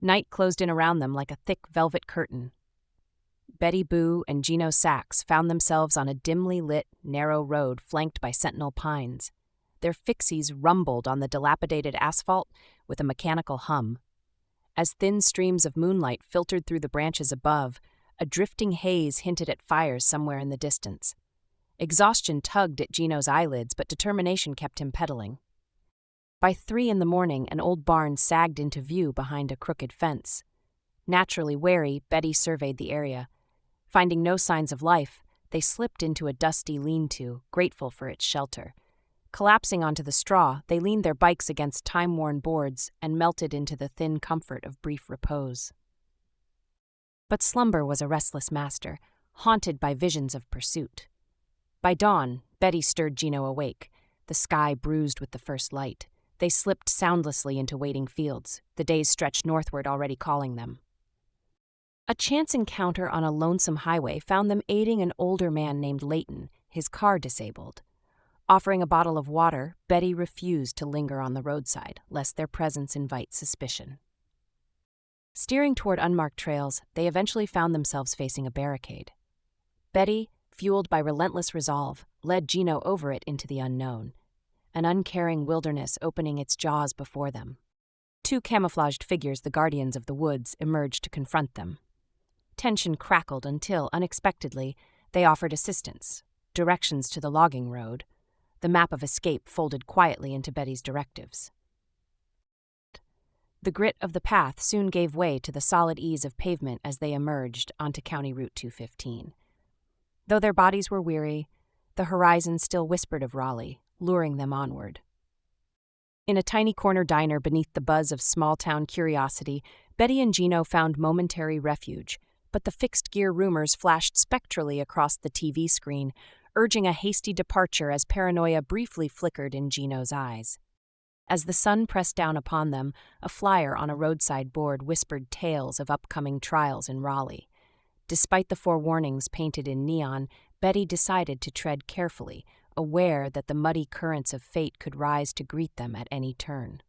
Night closed in around them like a thick velvet curtain. Betty Boo and Gino Sachs found themselves on a dimly lit, narrow road flanked by sentinel pines. Their fixies rumbled on the dilapidated asphalt with a mechanical hum. As thin streams of moonlight filtered through the branches above, a drifting haze hinted at fires somewhere in the distance. Exhaustion tugged at Gino's eyelids, but determination kept him pedaling. By 3 a.m, an old barn sagged into view behind a crooked fence. Naturally wary, Betty surveyed the area. Finding no signs of life, they slipped into a dusty lean-to, grateful for its shelter. Collapsing onto the straw, they leaned their bikes against time-worn boards and melted into the thin comfort of brief repose. But slumber was a restless master, haunted by visions of pursuit. By dawn, Betty stirred Gino awake, the sky bruised with the first light. They slipped soundlessly into waiting fields, the days stretched northward already calling them. A chance encounter on a lonesome highway found them aiding an older man named Leighton, his car disabled. Offering a bottle of water, Betty refused to linger on the roadside, lest their presence invite suspicion. Steering toward unmarked trails, they eventually found themselves facing a barricade. Betty, fueled by relentless resolve, led Gino over it into the unknown, an uncaring wilderness opening its jaws before them. 2 camouflaged figures, the guardians of the woods, emerged to confront them. Tension crackled until, unexpectedly, they offered assistance, directions to the logging road. The map of escape folded quietly into Betty's directives. The grit of the path soon gave way to the solid ease of pavement as they emerged onto County Route 215. Though their bodies were weary, the horizon still whispered of Raleigh, luring them onward. In a tiny corner diner beneath the buzz of small-town curiosity, Betty and Gino found Momentary Refuge, but the fixed-gear rumors flashed spectrally across the TV screen, urging a hasty departure as paranoia briefly flickered in Gino's eyes. As the sun pressed down upon them, a flyer on a roadside board whispered tales of upcoming trials in Raleigh. Despite the forewarnings painted in neon, Betty decided to tread carefully, aware that the muddy currents of fate could rise to greet them at any turn.